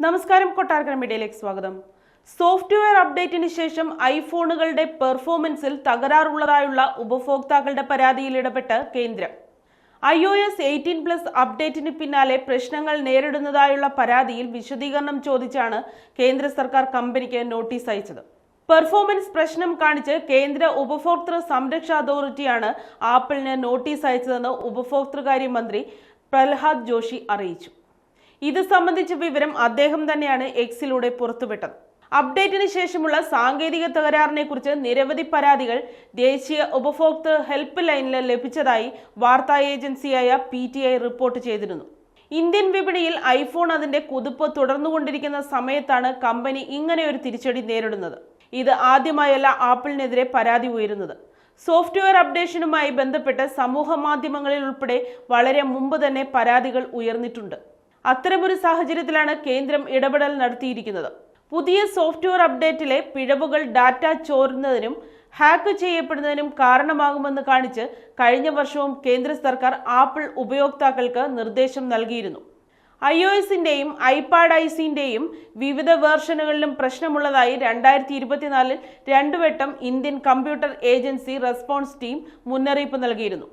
നമസ്കാരം, കൊട്ടാരക്കര മീഡിയയിലേക്ക് സ്വാഗതം. സോഫ്റ്റ്വെയർ അപ്ഡേറ്റിന് ശേഷം ഐഫോണുകളുടെ പെർഫോമൻസിൽ തകരാറുള്ളതായുള്ള ഉപഭോക്താക്കളുടെ പരാതിയിൽ ഇടപെട്ട് കേന്ദ്രം. iOS 18+ അപ്ഡേറ്റിന് പിന്നാലെ പ്രശ്നങ്ങൾ നേരിടുന്നതായുള്ള പരാതിയിൽ വിശദീകരണം ചോദിച്ചാണ് കേന്ദ്ര സർക്കാർ കമ്പനിക്ക് നോട്ടീസ് അയച്ചത്. പെർഫോമൻസ് പ്രശ്നം കാണിച്ച് കേന്ദ്ര ഉപഭോക്തൃ സംരക്ഷാ അതോറിറ്റിയാണ് ആപ്പിളിന് നോട്ടീസ് അയച്ചതെന്ന് ഉപഭോക്തൃകാര്യ മന്ത്രി പ്രഹ്ലാദ് ജോഷി അറിയിച്ചു. ഇത് സംബന്ധിച്ച വിവരം അദ്ദേഹം തന്നെയാണ് എക്സിലൂടെ പുറത്തുവിട്ടത്. അപ്ഡേറ്റിന് ശേഷമുള്ള സാങ്കേതിക തകരാറിനെ കുറിച്ച് നിരവധി പരാതികൾ ദേശീയ ഉപഭോക്തൃ ഹെൽപ്പ് ലൈനിൽ ലഭിച്ചതായി വാർത്താ ഏജൻസിയായ PTI റിപ്പോർട്ട് ചെയ്തിരുന്നു. ഇന്ത്യൻ വിപണിയിൽ ഐഫോൺ അതിന്റെ കുതിപ്പ് തുടർന്നുകൊണ്ടിരിക്കുന്ന സമയത്താണ് കമ്പനി ഇങ്ങനെയൊരു തിരിച്ചടി നേരിടുന്നത്. ഇത് ആദ്യമായല്ല ആപ്പിളിനെതിരെ പരാതി ഉയരുന്നത്. സോഫ്റ്റ്വെയർ അപ്ഡേഷനുമായി ബന്ധപ്പെട്ട് സമൂഹ മാധ്യമങ്ങളിൽ ഉൾപ്പെടെ വളരെ മുമ്പ് തന്നെ പരാതികൾ ഉയർന്നിട്ടുണ്ട്. അത്തരമൊരു സാഹചര്യത്തിലാണ് കേന്ദ്രം ഇടപെടൽ നടത്തിയിരിക്കുന്നത്. പുതിയ സോഫ്റ്റ്വെയർ അപ്ഡേറ്റിലെ പിഴവുകൾ ഡാറ്റ ചോരുന്നതിനും ഹാക്ക് ചെയ്യപ്പെടുന്നതിനും കാരണമാകുമെന്ന് കാണിച്ച് കഴിഞ്ഞ വർഷവും കേന്ദ്ര സർക്കാർ ആപ്പിൾ ഉപയോക്താക്കൾക്ക് നിർദ്ദേശം നൽകിയിരുന്നു. iOSന്റെയും iPadOSന്റെയും വിവിധ വേർഷനുകളിലും പ്രശ്നമുള്ളതായി 2024 രണ്ടുവട്ടം Indian computer agency response team മുന്നറിയിപ്പ് നൽകിയിരുന്നു.